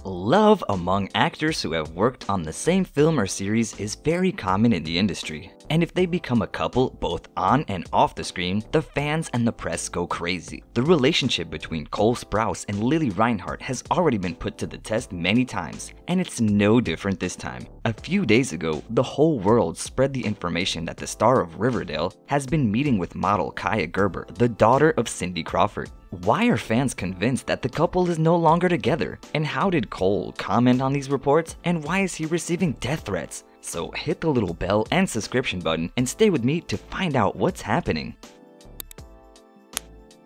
Love among actors who have worked on the same film or series is very common in the industry. And if they become a couple both on and off the screen, the fans and the press go crazy. The relationship between Cole Sprouse and Lili Reinhart has already been put to the test many times, and it's no different this time. A few days ago, the whole world spread the information that the star of Riverdale has been meeting with model Kaia Gerber, the daughter of Cindy Crawford. Why are fans convinced that the couple is no longer together? And how did Cole comment on these reports? And why is he receiving death threats? So hit the little bell and subscription button and stay with me to find out what's happening.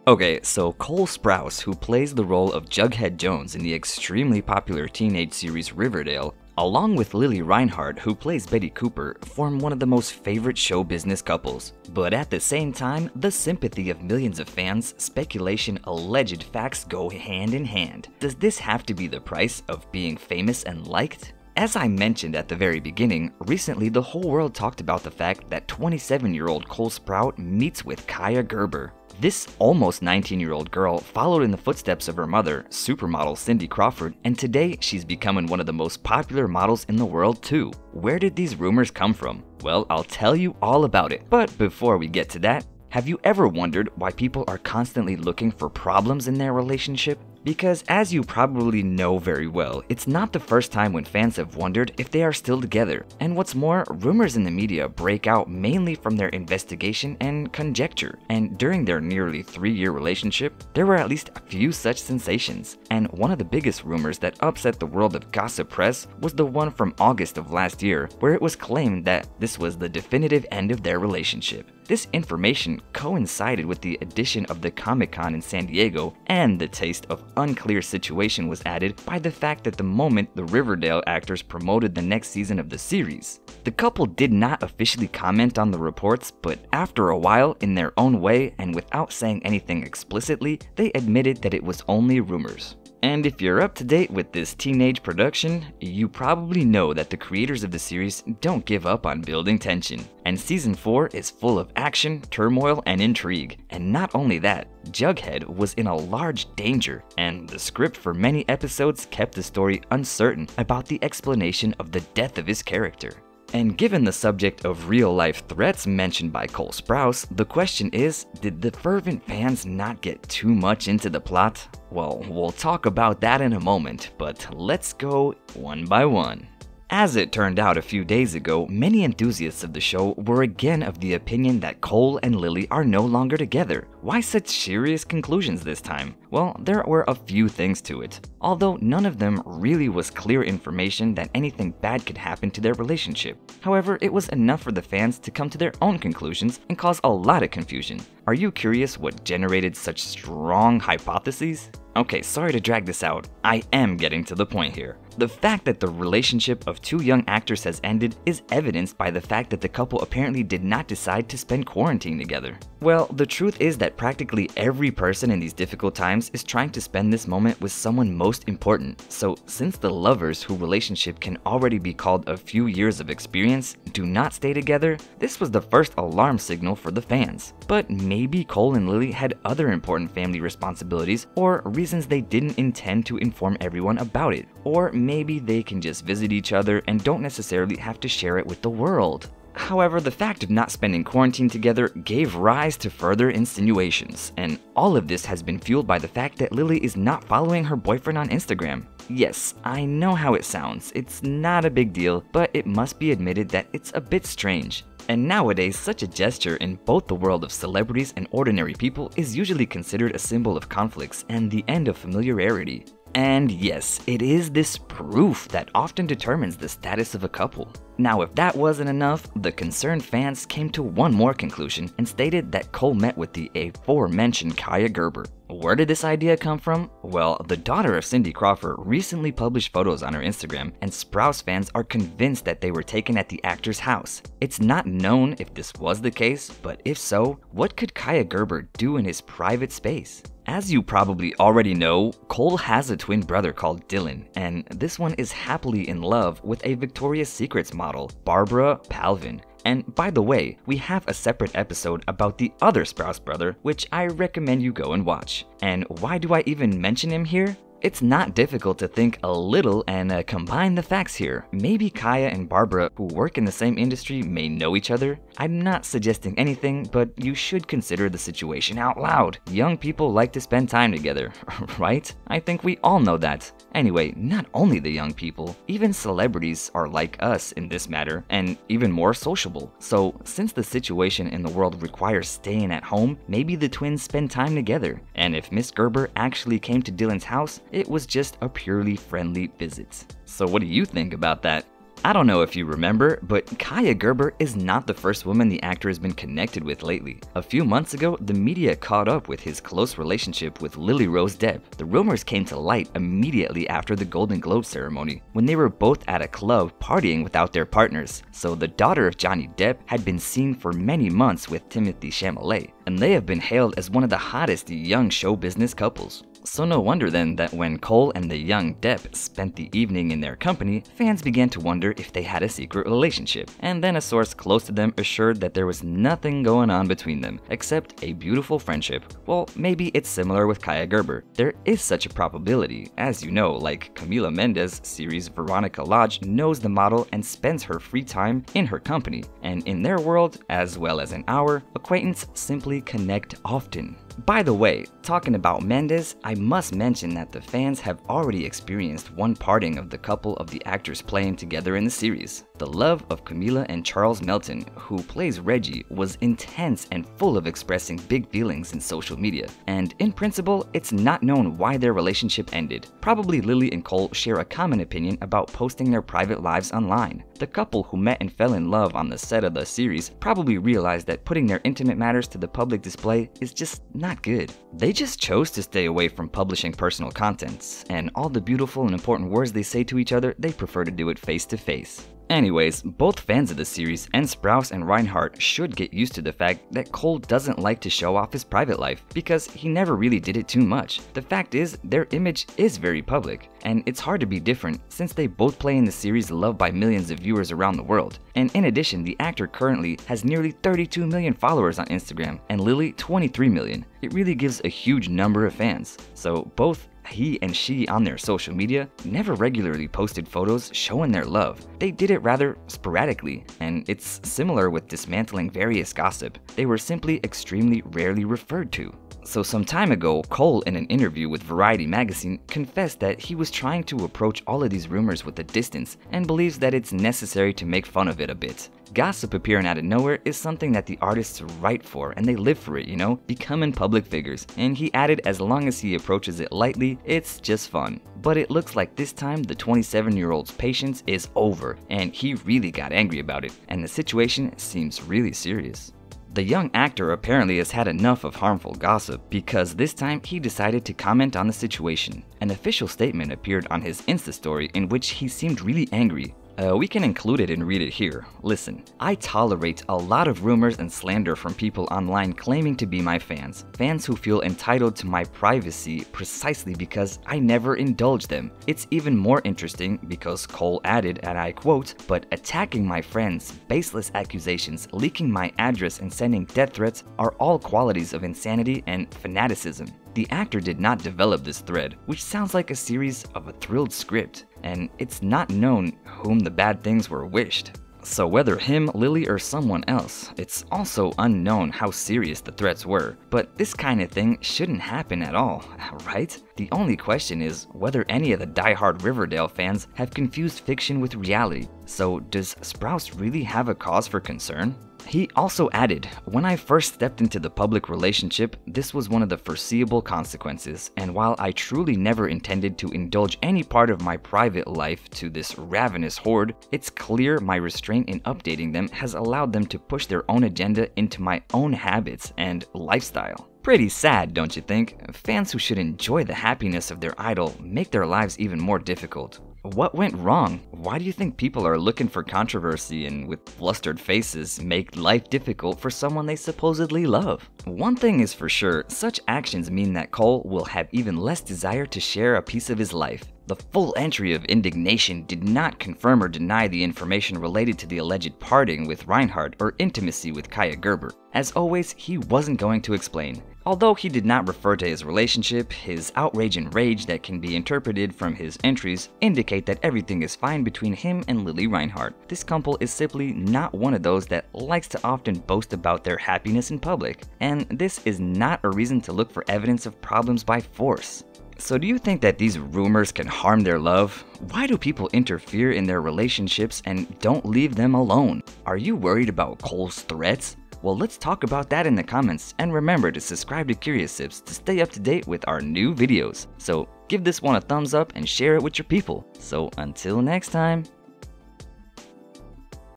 Okay, so Cole Sprouse, who plays the role of Jughead Jones in the extremely popular teenage series Riverdale, along with Lili Reinhart, who plays Betty Cooper, form one of the most favorite show business couples. But at the same time, the sympathy of millions of fans, speculation, alleged facts go hand in hand. Does this have to be the price of being famous and liked? As I mentioned at the very beginning, recently the whole world talked about the fact that 27-year-old Cole Sprouse meets with Kaia Gerber. This almost 19-year-old girl followed in the footsteps of her mother, supermodel Cindy Crawford, and today she's becoming one of the most popular models in the world too. Where did these rumors come from? Well, I'll tell you all about it. But before we get to that, have you ever wondered why people are constantly looking for problems in their relationship? Because as you probably know very well, it's not the first time when fans have wondered if they are still together. And what's more, rumors in the media break out mainly from their investigation and conjecture. And during their nearly 3-year relationship, there were at least a few such sensations. And one of the biggest rumors that upset the world of gossip press was the one from August of last year, where it was claimed that this was the definitive end of their relationship. This information coincided with the addition of the Comic-Con in San Diego, and the taste of unclear situation was added by the fact that the moment the Riverdale actors promoted the next season of the series. The couple did not officially comment on the reports, but after a while, in their own way and without saying anything explicitly, they admitted that it was only rumors. And if you're up to date with this teenage production, you probably know that the creators of the series don't give up on building tension. And season 4 is full of action, turmoil, and intrigue. And not only that, Jughead was in a large danger, and the script for many episodes kept the story uncertain about the explanation of the death of his character. And given the subject of real-life threats mentioned by Cole Sprouse, the question is, did the fervent fans not get too much into the plot? Well, we'll talk about that in a moment, but let's go one by one. As it turned out a few days ago, many enthusiasts of the show were again of the opinion that Cole and Lili are no longer together. Why such serious conclusions this time? Well, there were a few things to it, although none of them really was clear information that anything bad could happen to their relationship. However, it was enough for the fans to come to their own conclusions and cause a lot of confusion. Are you curious what generated such strong hypotheses? Okay, sorry to drag this out. I am getting to the point here. The fact that the relationship of two young actors has ended is evidenced by the fact that the couple apparently did not decide to spend quarantine together. Well, the truth is that practically every person in these difficult times is trying to spend this moment with someone most important. So since the lovers whose relationship can already be called a few years of experience do not stay together, this was the first alarm signal for the fans. But maybe Cole and Lili had other important family responsibilities or reasons they didn't intend to inform everyone about it. Or maybe they can just visit each other and don't necessarily have to share it with the world. However, the fact of not spending quarantine together gave rise to further insinuations, and all of this has been fueled by the fact that Lili is not following her boyfriend on Instagram. Yes, I know how it sounds, it's not a big deal, but it must be admitted that it's a bit strange. And nowadays, such a gesture in both the world of celebrities and ordinary people is usually considered a symbol of conflicts and the end of familiarity. And yes, it is this proof that often determines the status of a couple. Now, if that wasn't enough, the concerned fans came to one more conclusion and stated that Cole met with the aforementioned Kaia Gerber. Where did this idea come from? Well, the daughter of Cindy Crawford recently published photos on her Instagram, and Sprouse fans are convinced that they were taken at the actor's house. It's not known if this was the case, but if so, what could Kaia Gerber do in his private space? As you probably already know, Cole has a twin brother called Dylan, and this one is happily in love with a Victoria's Secrets model, Barbara Palvin. And by the way, we have a separate episode about the other Sprouse brother, which I recommend you go and watch. And why do I even mention him here? it's not difficult to think a little and combine the facts here. Maybe Kaia and Barbara, who work in the same industry, may know each other. I'm not suggesting anything, but you should consider the situation out loud. Young people like to spend time together, right? I think we all know that. Anyway, not only the young people, even celebrities are like us in this matter, and even more sociable. So, since the situation in the world requires staying at home, maybe the twins spend time together. And if Miss Gerber actually came to Dylan's house, it was just a purely friendly visit. So what do you think about that? I don't know if you remember, but Kaia Gerber is not the first woman the actor has been connected with lately. A few months ago, the media caught up with his close relationship with Lili Rose Depp. The rumors came to light immediately after the Golden Globe ceremony, when they were both at a club partying without their partners. So the daughter of Johnny Depp had been seen for many months with Timothée Chalamet, and they have been hailed as one of the hottest young show business couples. So no wonder then that when Cole and the young Depp spent the evening in their company, fans began to wonder if they had a secret relationship. And then a source close to them assured that there was nothing going on between them, except a beautiful friendship. Well, maybe it's similar with Kaia Gerber. There is such a probability. As you know, like Camila Mendes' series Veronica Lodge knows the model and spends her free time in her company. And in their world, as well as in our, acquaintance simply connect often. By the way, talking about Mendes, I must mention that the fans have already experienced one parting of the couple of the actors playing together in the series. The love of Camila and Charles Melton, who plays Reggie, was intense and full of expressing big feelings in social media. And in principle, it's not known why their relationship ended. Probably Lili and Cole share a common opinion about posting their private lives online. The couple who met and fell in love on the set of the series probably realized that putting their intimate matters to the public display is just not good. They just chose to stay away from publishing personal contents, and all the beautiful and important words they say to each other, they prefer to do it face to face. Anyways, both fans of the series and Sprouse and Reinhart should get used to the fact that Cole doesn't like to show off his private life because he never really did it too much. The fact is, their image is very public, and it's hard to be different since they both play in the series loved by millions of viewers around the world. And in addition, the actor currently has nearly 32 million followers on Instagram and Lili 23 million. It really gives a huge number of fans. So both he and she on their social media never regularly posted photos showing their love. They did it rather sporadically, and it's similar with dismantling various gossip. They were simply extremely rarely referred to. So some time ago, Cole, in an interview with Variety magazine, confessed that he was trying to approach all of these rumors with a distance and believes that it's necessary to make fun of it a bit. Gossip appearing out of nowhere is something that the artists write for, and they live for it, you know, becoming public figures. And he added as long as he approaches it lightly, it's just fun. But it looks like this time the 27-year-old's patience is over, and he really got angry about it, and the situation seems really serious. The young actor apparently has had enough of harmful gossip because this time he decided to comment on the situation. An official statement appeared on his Insta story in which he seemed really angry. We can include it and read it here. Listen, I tolerate a lot of rumors and slander from people online claiming to be my fans. Fans who feel entitled to my privacy precisely because I never indulge them. It's even more interesting because Cole added, and I quote, "But attacking my friends, baseless accusations, leaking my address and sending death threats are all qualities of insanity and fanaticism." The actor did not develop this thread, which sounds like a series of a thrilled script, and it's not known whom the bad things were wished. So whether him, Lili, or someone else, it's also unknown how serious the threats were. But this kind of thing shouldn't happen at all, right? The only question is whether any of the die-hard Riverdale fans have confused fiction with reality. So does Sprouse really have a cause for concern? He also added, "When I first stepped into the public relationship, this was one of the foreseeable consequences, and while I truly never intended to indulge any part of my private life to this ravenous horde, it's clear my restraint in updating them has allowed them to push their own agenda into my own habits and lifestyle." Pretty sad, don't you think? Fans who should enjoy the happiness of their idol make their lives even more difficult. What went wrong? Why do you think people are looking for controversy and with flustered faces make life difficult for someone they supposedly love? One thing is for sure, such actions mean that Cole will have even less desire to share a piece of his life. The full entry of indignation did not confirm or deny the information related to the alleged parting with Reinhart or intimacy with Kaia Gerber. As always, he wasn't going to explain. Although he did not refer to his relationship, his outrage and rage that can be interpreted from his entries indicate that everything is fine between him and Lili Reinhart. This couple is simply not one of those that likes to often boast about their happiness in public, and this is not a reason to look for evidence of problems by force. So do you think that these rumors can harm their love? Why do people interfere in their relationships and don't leave them alone? Are you worried about Cole's threats? Well, let's talk about that in the comments, and remember to subscribe to Curious Tips to stay up to date with our new videos. So give this one a thumbs up and share it with your people. So until next time.